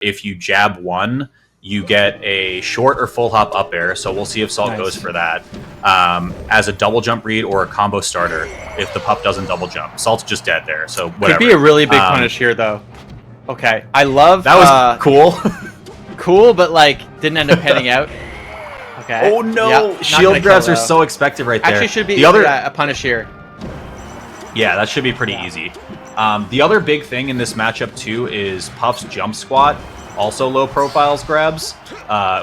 if you jab one, you get a short or full hop up air. So we'll see if Salt goes for that as a double jump read or a combo starter. If the pup doesn't double jump, Salt's just dead there. So whatever. Could be a really big punish here, though. Okay, I love that. Was cool. Cool, but like didn't end up panning out. Okay. Oh no! Yep. Shield grabs are so expected right there. Actually, should be a punish here. Yeah, that should be pretty easy. The other big thing in this matchup too is Puff's jump squat. Also low profiles grabs,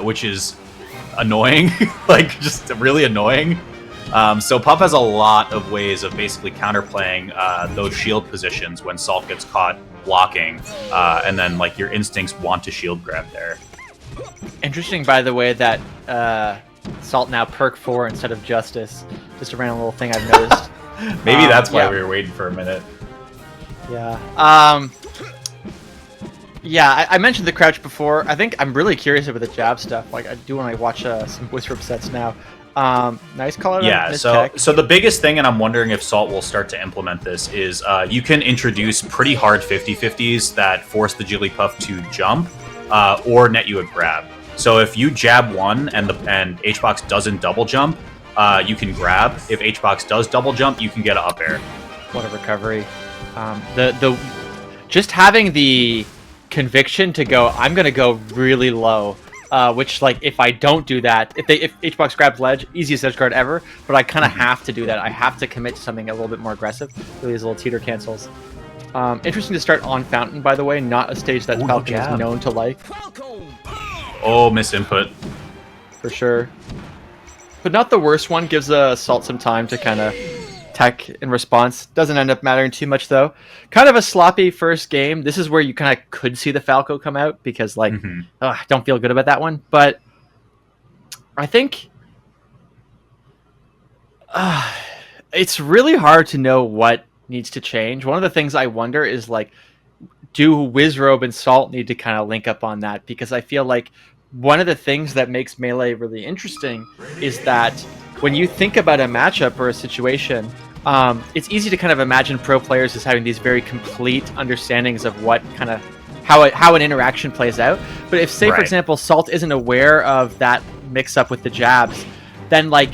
which is annoying, like just really annoying. So Puff has a lot of ways of basically counterplaying those shield positions when Salt gets caught blocking, and then like your instincts want to shield grab there. Interesting, by the way, that Salt now perk 4 instead of Justice. Just a random little thing I've noticed. Maybe that's why we were waiting for a minute. Yeah. Yeah, I mentioned the crouch before. I think I'm really curious about the jab stuff. Like, I do want to watch some Whisper sets now. Nice call out. Yeah, so the biggest thing, and I'm wondering if Salt will start to implement this, is you can introduce pretty hard 50-50s that force the Jigglypuff to jump or net you a grab. So if you jab one and HBox doesn't double jump, you can grab. If HBox does double jump, you can get an up air. What a recovery. Just having the conviction to go, I'm going to go really low. Which, like, if I don't do that, if HBox grabs ledge, easiest edge guard ever, but I kind of have to do that. I have to commit to something a little bit more aggressive. Really, these little teeter cancels. Interesting to start on Fountain, by the way, not a stage that Falcon is known to like. Oh, missed input. For sure. But not the worst one. Gives Salt some time to kind of tech in response. Doesn't end up mattering too much, though. Kind of a sloppy first game. This is where you kind of could see the Falco come out because, like, I don't feel good about that one. But I think it's really hard to know what needs to change. One of the things I wonder is, like, do Wizrobe and Salt need to kind of link up on that? Because I feel like one of the things that makes Melee really interesting is that when you think about a matchup or a situation, it's easy to kind of imagine pro players as having these very complete understandings of what kind of how an interaction plays out. But if, say, for example, Salt isn't aware of that mix-up with the jabs, then, like,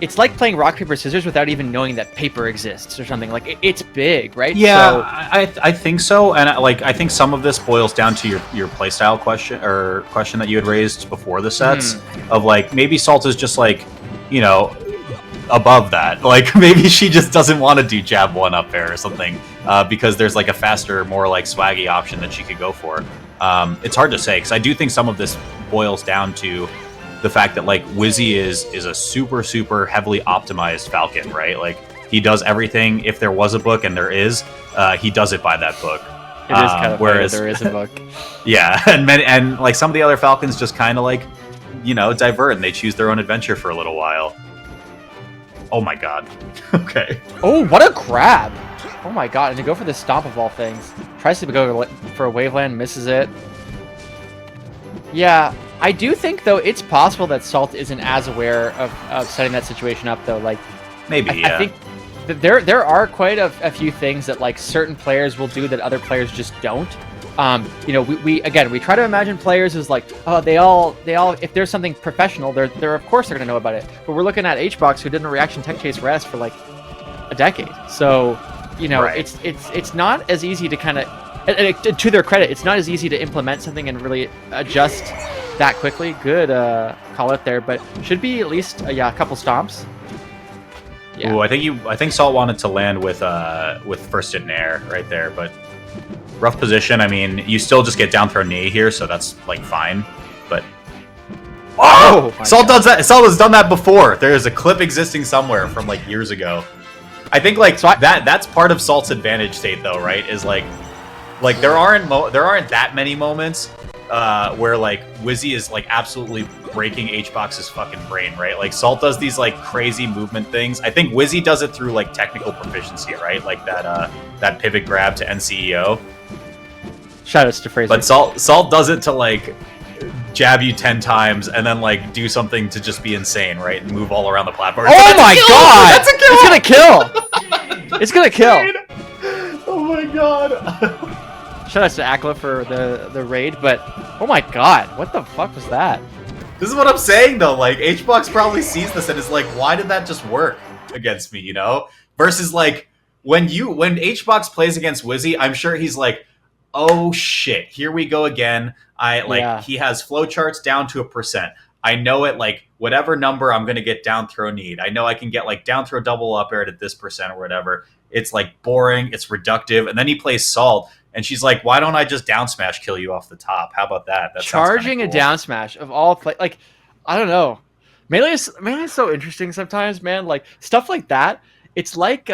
it's like playing rock, paper, scissors without even knowing that paper exists or something. Like, it's big, right? Yeah, so, I think so. And, like, I think some of this boils down to your playstyle question that you had raised before the sets of, like, maybe Salt is just, like, you know, above that. Like, maybe she just doesn't want to do jab one up there or something because there's, like, a faster, more, like, swaggy option that she could go for. It's hard to say because I do think some of this boils down to the fact that, like, Wizzy is a super, super heavily optimized Falcon, right? Like, he does everything. If there was a book, and there is, he does it by that book. It is kind of whereas there is a book. Yeah, and like some of the other Falcons just kind of, like, you know, divert and they choose their own adventure for a little while. Oh my god. Okay. Oh, what a grab! Oh my god, and to go for the stomp of all things. Tries to go for a Waveland, misses it. Yeah, I do think, though, it's possible that Salt isn't as aware of setting that situation up, though. Like, maybe, I think that there are quite a few things that, like, certain players will do that other players just don't. You know, we try to imagine players as, like, oh, they all if there's something professional, they're of course they're gonna know about it. But we're looking at HBox, who did a reaction tech chase rest for like a decade. So, you know, it's not as easy to kind of, to their credit, it's not as easy to implement something and really adjust that quickly. Good call out there, but should be at least a couple stomps. Yeah. Ooh, I think Salt wanted to land with first hit in air right there, but rough position. I mean, you still just get down throw knee here, so that's, like, fine. But Salt does that. Salt has done that before. There is a clip existing somewhere from, like, years ago. I think, like, that's part of Salt's advantage state, though, right? Is like there aren't that many moments where, like, Wizzy is, like, absolutely breaking HBox's fucking brain, right? Like, Salt does these, like, crazy movement things. I think Wizzy does it through, like, technical proficiency, right? Like that pivot grab to NCEO. Shoutouts to Fraser. But Salt does it to, like, jab you 10 times and then, like, do something to just be insane, right? And move all around the platform. Oh my god! That's a kill! It's gonna kill! It's gonna kill! Oh my god! Shout out to Akla for the raid, but oh my god, what the fuck was that? This is what I'm saying though. Like HBox probably sees this and is like, why did that just work against me? You know, versus like when HBox plays against Wizzy, I'm sure he's like, oh shit, here we go again. He has flowcharts down to 1%. I know it, like whatever number I'm gonna get down throw need. I know I can get like down throw double up air at this percent or whatever. It's like boring, it's reductive, and then he plays Salt, and she's like, "Why don't I just down smash kill you off the top? How about that?" That Charging cool. a down smash of all play, like I don't know. Melee is so interesting sometimes, man. Like stuff like that. It's like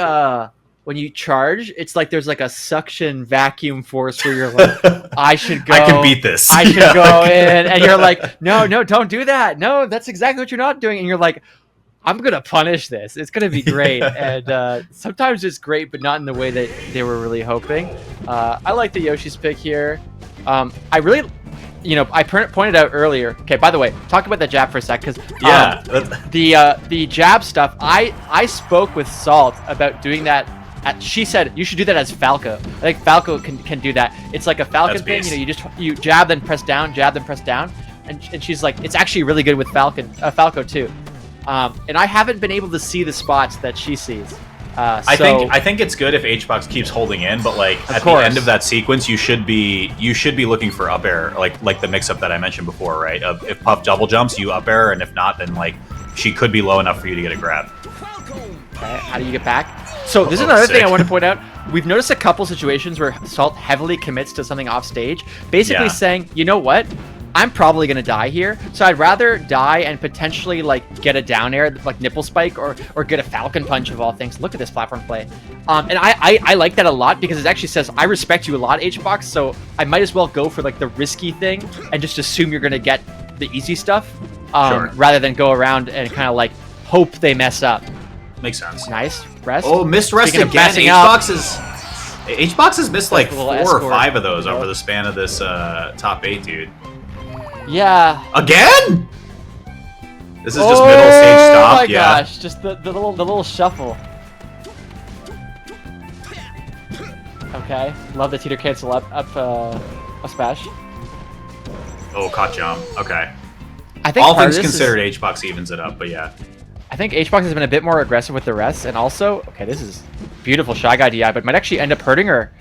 when you charge, it's like there's like a suction vacuum force where you're like, I should go. I can beat this. I should go in, and you're like, no, don't do that. No, that's exactly what you're not doing, and you're like, I'm going to punish this. It's going to be great. And sometimes it's great, but not in the way that they were really hoping. I like the Yoshi's pick here. I really, I pointed out earlier. Okay, by the way, talk about the jab for a sec. Because the jab stuff, I spoke with Salt about doing that. She said you should do that as Falco. I think Falco can do that. It's like a Falcon thing. You jab, then press down, jab, then press down. And she's like, it's actually really good with Falco too. And I haven't been able to see the spots that she sees. I think it's good if HBox keeps holding in, but like at the end of that sequence, you should be looking for up air, like the mix up that I mentioned before, right? If Puff double jumps, you up air, and if not, then like she could be low enough for you to get a grab. Okay, how do you get back? So this is another thing I want to point out. We've noticed a couple situations where Salt heavily commits to something off stage, basically saying, you know what? I'm probably going to die here, so I'd rather die and potentially like get a down air, like nipple spike, or get a Falcon punch of all things. Look at this platform play. And I like that a lot because it actually says, I respect you a lot, HBox, so I might as well go for like the risky thing and just assume you're going to get the easy stuff rather than go around and kind of like hope they mess up. Makes sense. Nice. Rest. Oh, missed rest again. HBox has missed like 4 or 5 of those over the span of this top 8, dude. Yeah. Again? This is just middle stage stop. Oh my gosh, just the little shuffle. Okay, love the teeter cancel up smash. Oh, caught jump. Okay. I think all things considered, HBox evens it up, but yeah. I think HBox has been a bit more aggressive with the rest, and also, okay, this is beautiful Shy Guy DI, but might actually end up hurting her.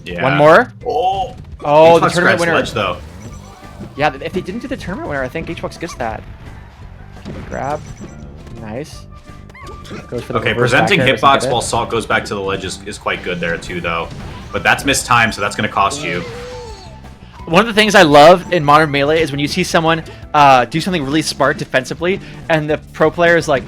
Yeah. One more. Oh, the tournament winner. Ledge, though. Yeah, if they didn't do the tournament winner, I think HBox gets that. Okay, grab. Nice. Goes for the presenting hitbox while Salt goes back to the ledge is quite good there too, though. But that's missed time, so that's going to cost you. One of the things I love in Modern Melee is when you see someone do something really smart defensively, and the pro player is like,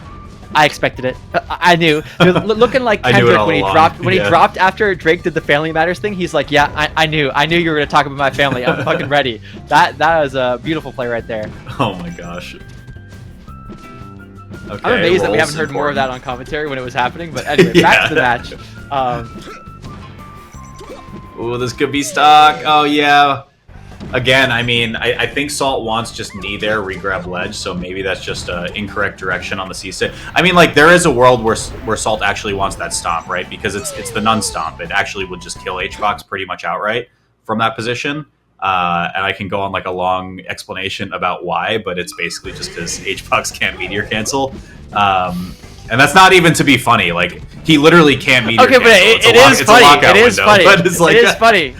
I expected it. I knew. Looking like Kendrick when he dropped after Drake did the Family Matters thing. He's like, yeah, I knew you were gonna talk about my family. I'm fucking ready. That was a beautiful play right there. Oh my gosh. Okay, I'm amazed that we haven't heard more of that on commentary when it was happening. But anyway, back to the match. Oh, this could be stock. Oh yeah. Again, I mean, I think Salt wants just knee there, regrab ledge, so maybe that's just incorrect direction on the C-stick. I mean, like, there is a world where Salt actually wants that stomp, right? Because it's the nun stomp. It actually would just kill HBox pretty much outright from that position. And I can go on, like, a long explanation about why, but it's basically just because HBox can't meteor cancel. And that's not even to be funny. Like, he literally can't meteor cancel. Okay, but it is funny. It is funny.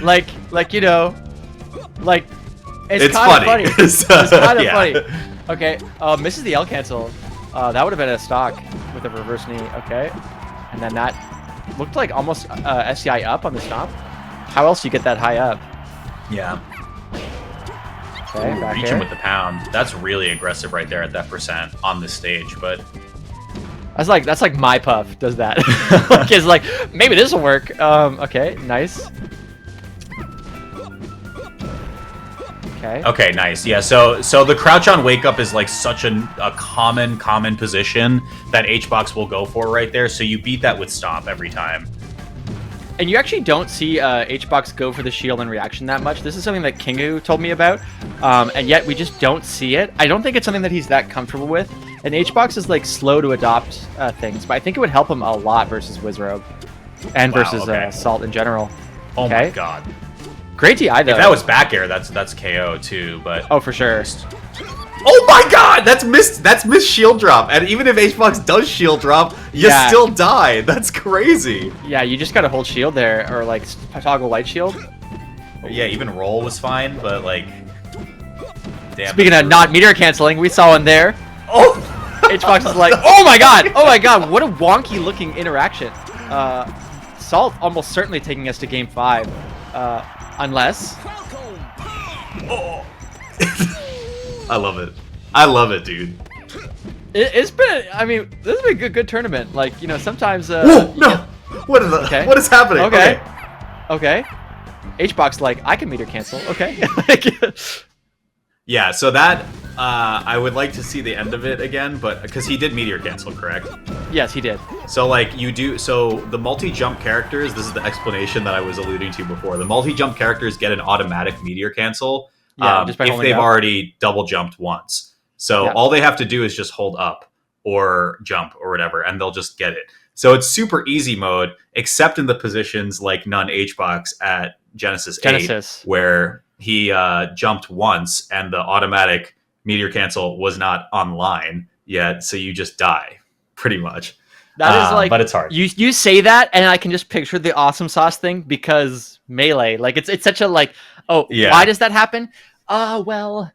Like, you know... Like, it's kind of funny. It's kind of funny. Okay, misses the L cancel. That would have been a stock with a reverse knee. Okay, and then that looked like almost SCI up on the stomp. How else do you get that high up? Yeah. Okay, back reaching with the pound. That's really aggressive right there at that percent on this stage, but that's like my Puff does that. Like, it's like maybe this will work. Okay, nice. Okay, nice. Yeah, so the crouch on wake up is like such a common position that HBox will go for right there. So you beat that with stomp every time. And you actually don't see HBox go for the shield and reaction that much. This is something that Kingu told me about, and yet we just don't see it. I don't think it's something that he's that comfortable with. And HBox is like slow to adopt things, but I think it would help him a lot versus Wizrobe and versus Salt in general. Oh my god. Great DI though. If that was back air, that's KO too. But oh, for sure. Oh my god, that's missed shield drop. And even if HBox does shield drop, you still die. That's crazy. Yeah, you just gotta hold shield there, or like toggle light shield. Yeah, even roll was fine, but like, damn. Speaking of not meteor canceling, we saw one there. Oh, HBox is like, oh my god, what a wonky looking interaction. Salt almost certainly taking us to game 5, unless. Oh. I love it, dude. It's been, I mean, this has been a good tournament. Like, you know, sometimes. Whoa, no! What is happening? Okay. HBox like, I can meter cancel. Okay. Yeah, so that I would like to see the end of it again, but because he did meteor cancel, correct? Yes, he did. So like so the multi-jump characters, this is the explanation that I was alluding to before. The multi-jump characters get an automatic meteor cancel if they've already double jumped once. So all they have to do is just hold up or jump or whatever, and they'll just get it. So it's super easy mode, except in the positions like Nun HBox at Genesis 8, where he jumped once and the automatic meteor cancel was not online yet, so you just die, pretty much. That is like, but it's hard. You say that, and I can just picture the awesome sauce thing because Melee, like it's such a like, why does that happen? Well,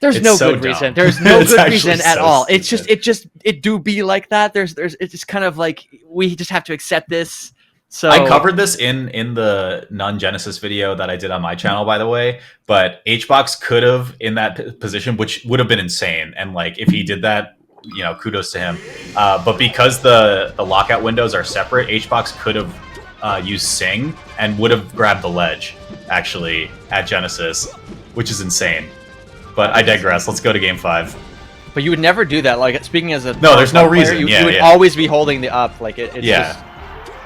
there's no good reason. There's no good reason at all. It's just it do be like that. It's just kind of like we just have to accept this. So I covered this in the non-Genesis video that I did on my channel, by the way. But HBox could have in that position, which would have been insane. And like if he did that, you know, kudos to him. But because the lockout windows are separate, HBox could have used Sing and would have grabbed the ledge actually at Genesis, which is insane. But I digress. Let's go to game 5. But you would never do that. Like speaking as a there's no reason. You would always be holding the up. Like it's just.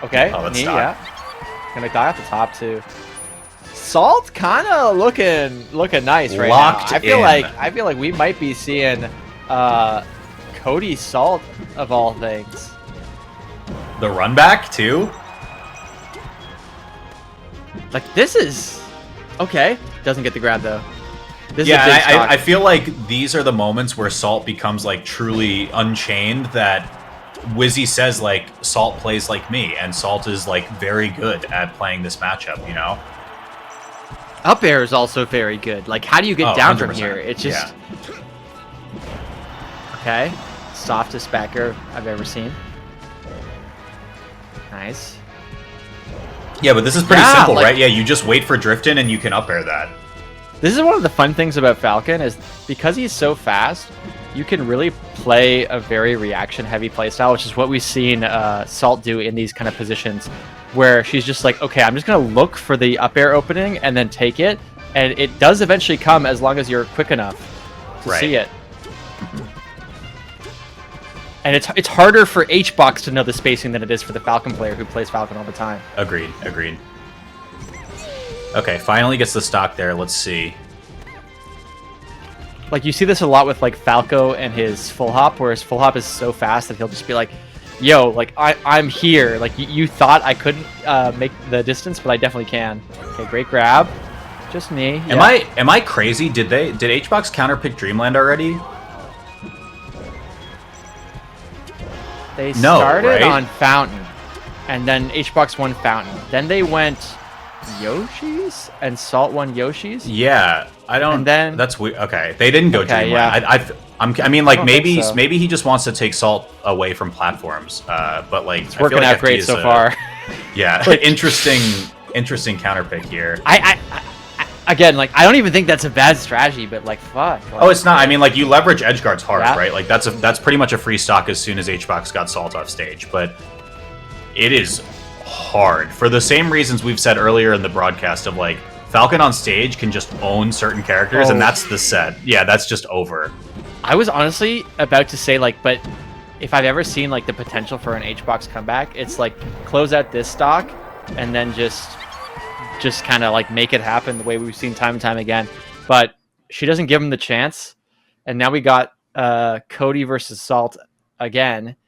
Okay. Oh, that's gonna die at the top too. Salt kind of looking nice right Locked now. I feel like we might be seeing Cody Salt of all things. The run back too. Like this is okay. Doesn't get the grab though. I feel like these are the moments where Salt becomes like truly unchained. That Wizzy says like Salt plays like me, and Salt is like very good at playing this matchup, you know? Up air is also very good. Like how do you get down 100%. From here? It's just okay. Softest back air I've ever seen. Nice. Yeah, but this is pretty simple, right? Yeah, you just wait for drift in and you can up air that. This is one of the fun things about Falcon is because he's so fast, you can really play a very reaction-heavy playstyle, which is what we've seen Salt do in these kind of positions, where she's just like, okay, I'm just going to look for the up air opening and then take it, and it does eventually come as long as you're quick enough to see it. And it's harder for HBox to know the spacing than it is for the Falcon player who plays Falcon all the time. Agreed. Okay, finally gets the stock there. Let's see. Like, you see this a lot with, like, Falco and his full hop, where his full hop is so fast that he'll just be like, yo, like, I'm here. Like, you thought I couldn't make the distance, but I definitely can. Okay, great grab. Just knee. Am I crazy? Did HBox counterpick Dreamland already? They started on Fountain, and then HBox won Fountain. Then they went Yoshi's, and Salt won Yoshi's. Yeah, I don't. And then that's weird. Okay, they didn't go Dreamland. I mean, like maybe he just wants to take Salt away from platforms. But like it's working out great so far. Yeah, like, interesting counterpick here. Again, like I don't even think that's a bad strategy, but like fuck. Like, oh, it's not. I mean, like you leverage Edgeguards hard, right? Like that's pretty much a free stock as soon as HBox got Salt off stage. But it is hard for the same reasons we've said earlier in the broadcast of like Falcon on stage can just own certain characters, and that's the set. Yeah, that's just over. I was honestly about to say like, but if I've ever seen like the potential for an HBox comeback, it's like close out this stock and then just kind of like make it happen the way we've seen time and time again. But she doesn't give him the chance, and now we got Cody versus Salt again,